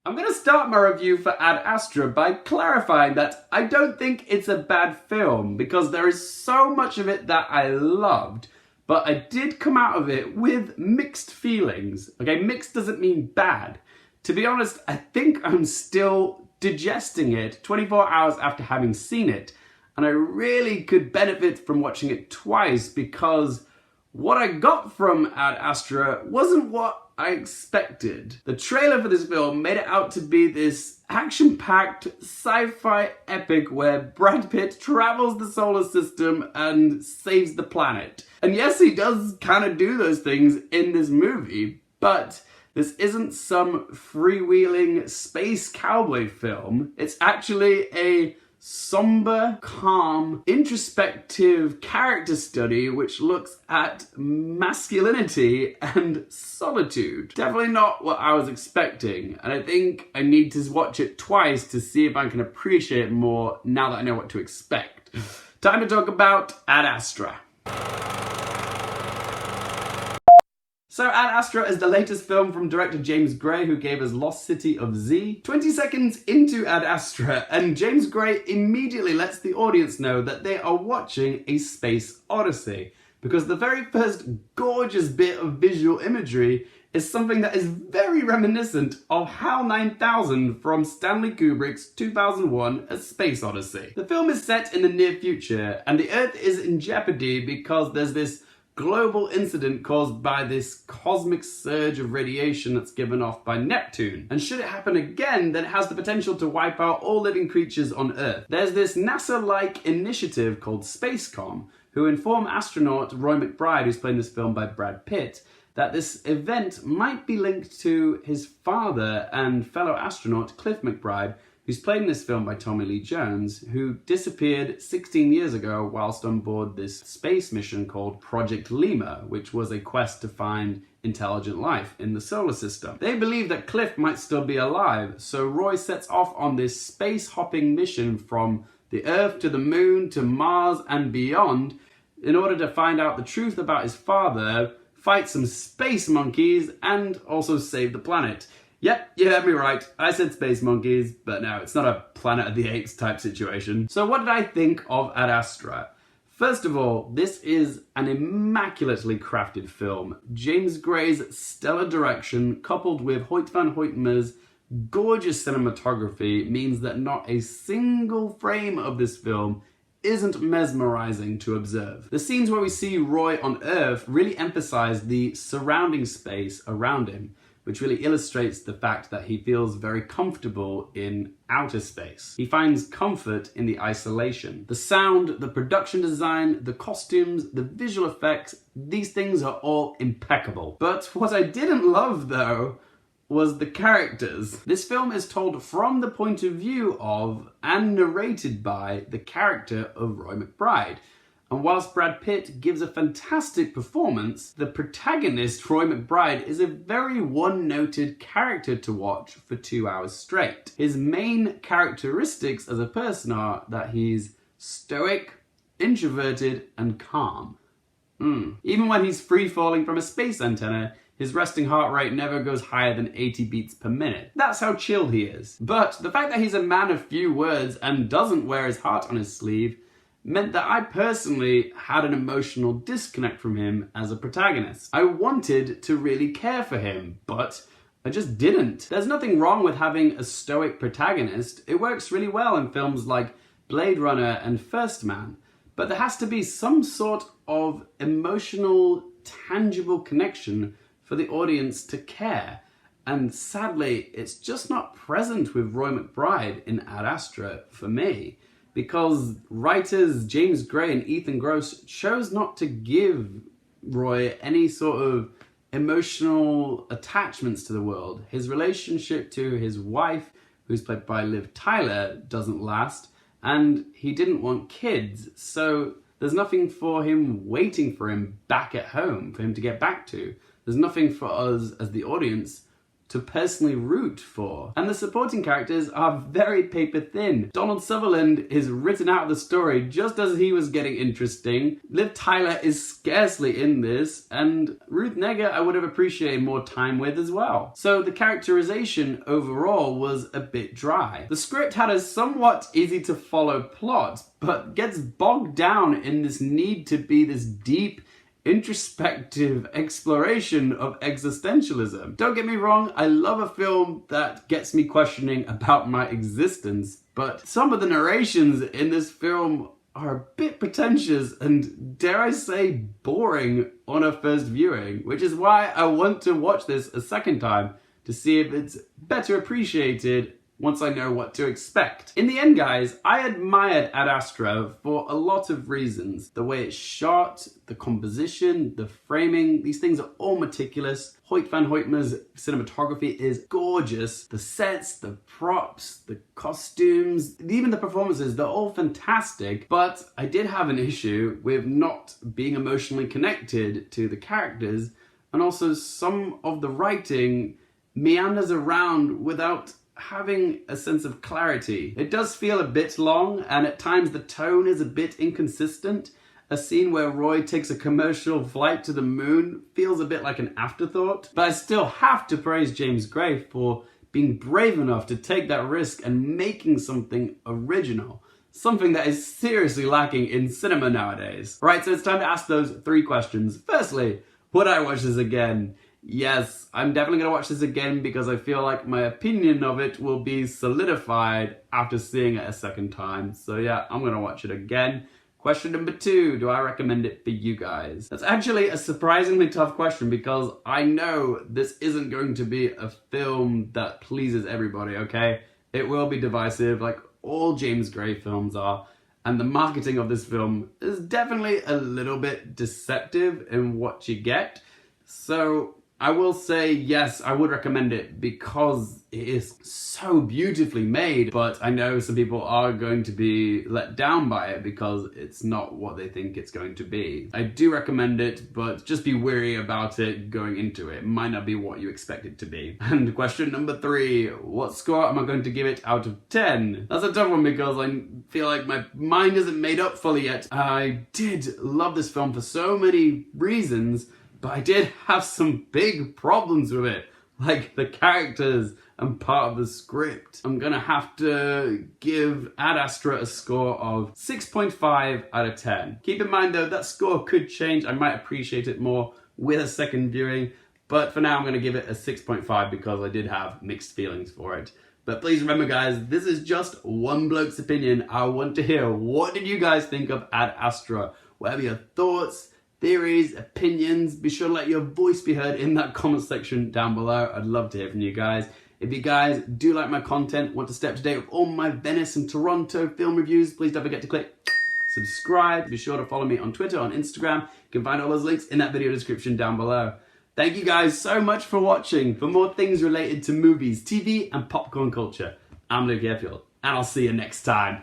I'm going to start my review for Ad Astra by clarifying that I don't think it's a bad film, because there is so much of it that I loved, but I did come out of it with mixed feelings. Okay, mixed doesn't mean bad. To be honest, I think I'm still digesting it 24 hours after having seen it, and I really could benefit from watching it twice, because what I got from Ad Astra wasn't what I expected. The trailer for this film made it out to be this action-packed sci-fi epic where Brad Pitt travels the solar system and saves the planet. And yes, he does kind of do those things in this movie, but this isn't some freewheeling space cowboy film. It's actually a somber, calm, introspective character study which looks at masculinity and solitude. Definitely not what I was expecting, and I think I need to watch it twice to see if I can appreciate it more now that I know what to expect. Time to talk about Ad Astra. So Ad Astra is the latest film from director James Gray, who gave us Lost City of Z. 20 seconds into Ad Astra, and James Gray immediately lets the audience know that they are watching a space odyssey, because the very first gorgeous bit of visual imagery is something that is very reminiscent of HAL 9000 from Stanley Kubrick's 2001 A Space Odyssey. The film is set in the near future, and the Earth is in jeopardy because there's this global incident caused by this cosmic surge of radiation that's given off by Neptune. And should it happen again, then it has the potential to wipe out all living creatures on Earth. There's this NASA-like initiative called SpaceCom, who inform astronaut Roy McBride, who's playing this film by Brad Pitt, that this event might be linked to his father and fellow astronaut Cliff McBride, who's played in this film by Tommy Lee Jones, who disappeared 16 years ago whilst on board this space mission called Project Lemur, which was a quest to find intelligent life in the solar system. They believe that Cliff might still be alive, so Roy sets off on this space-hopping mission from the Earth to the Moon to Mars and beyond in order to find out the truth about his father, fight some space monkeys, and also save the planet. Yep, you heard me right. I said space monkeys, but no, it's not a Planet of the Apes type situation. So what did I think of Ad Astra? First of all, this is an immaculately crafted film. James Gray's stellar direction, coupled with Hoyt van Hoytma's gorgeous cinematography, means that not a single frame of this film isn't mesmerizing to observe. The scenes where we see Roy on Earth really emphasize the surrounding space around him, which really illustrates the fact that he feels very comfortable in outer space. He finds comfort in the isolation. The sound, the production design, the costumes, the visual effects, these things are all impeccable. But what I didn't love, though, was the characters. This film is told from the point of view of, and narrated by, the character of Roy McBride. And whilst Brad Pitt gives a fantastic performance, the protagonist, Roy McBride, is a very one-noted character to watch for 2 hours straight. His main characteristics as a person are that he's stoic, introverted, and calm. Even when he's free-falling from a space antenna, his resting heart rate never goes higher than 80 beats per minute. That's how chill he is. But the fact that he's a man of few words and doesn't wear his heart on his sleeve meant that I personally had an emotional disconnect from him as a protagonist. I wanted to really care for him, but I just didn't. There's nothing wrong with having a stoic protagonist. It works really well in films like Blade Runner and First Man, but there has to be some sort of emotional, tangible connection for the audience to care. And sadly, it's just not present with Roy McBride in Ad Astra for me, because writers James Gray and Ethan Gross chose not to give Roy any sort of emotional attachments to the world. His relationship to his wife, who's played by Liv Tyler, doesn't last, and he didn't want kids, so there's nothing for him waiting for him back at home, for him to get back to. There's nothing for us as the audience to personally root for. And the supporting characters are very paper thin. Donald Sutherland is written out of the story just as he was getting interesting. Liv Tyler is scarcely in this, and Ruth Negga I would have appreciated more time with as well. So the characterization overall was a bit dry. The script had a somewhat easy to follow plot, but gets bogged down in this need to be this deep, introspective exploration of existentialism. Don't get me wrong, I love a film that gets me questioning about my existence, but some of the narrations in this film are a bit pretentious and, dare I say, boring on a first viewing, which is why I want to watch this a second time to see if it's better appreciated once I know what to expect. In the end, guys, I admired Ad Astra for a lot of reasons. The way it's shot, the composition, the framing, these things are all meticulous. Hoyt van Hoytma's cinematography is gorgeous. The sets, the props, the costumes, even the performances, they're all fantastic. But I did have an issue with not being emotionally connected to the characters, and also some of the writing meanders around without having a sense of clarity. It does feel a bit long, and at times the tone is a bit inconsistent. A scene where Roy takes a commercial flight to the moon feels a bit like an afterthought, but I still have to praise James Gray for being brave enough to take that risk and making something original. Something that is seriously lacking in cinema nowadays. Right, so it's time to ask those 3 questions. Firstly, would I watch this again? Yes, I'm definitely going to watch this again because I feel like my opinion of it will be solidified after seeing it a second time. So yeah, I'm going to watch it again. Question number 2, do I recommend it for you guys? That's actually a surprisingly tough question because I know this isn't going to be a film that pleases everybody, okay? It will be divisive like all James Gray films are. And the marketing of this film is definitely a little bit deceptive in what you get. So I will say, yes, I would recommend it because it is so beautifully made, but I know some people are going to be let down by it because it's not what they think it's going to be. I do recommend it, but just be wary about it going into it. It might not be what you expect it to be. And question number 3, what score am I going to give it out of 10? That's a tough one because I feel like my mind isn't made up fully yet. I did love this film for so many reasons, but I did have some big problems with it, like the characters and part of the script. I'm gonna have to give Ad Astra a score of 6.5 out of 10. Keep in mind though, that score could change. I might appreciate it more with a second viewing, but for now I'm gonna give it a 6.5 because I did have mixed feelings for it. But please remember guys, this is just one bloke's opinion. I want to hear, what did you guys think of Ad Astra? Whatever your thoughts, theories, opinions, be sure to let your voice be heard in that comment section down below. I'd love to hear from you guys. If you guys do like my content, want to stay up to date with all my Venice and Toronto film reviews, please don't forget to click subscribe. Be sure to follow me on Twitter, on Instagram. You can find all those links in that video description down below. Thank you guys so much for watching. For more things related to movies, TV, and popcorn culture, I'm Luke Airfield, and I'll see you next time.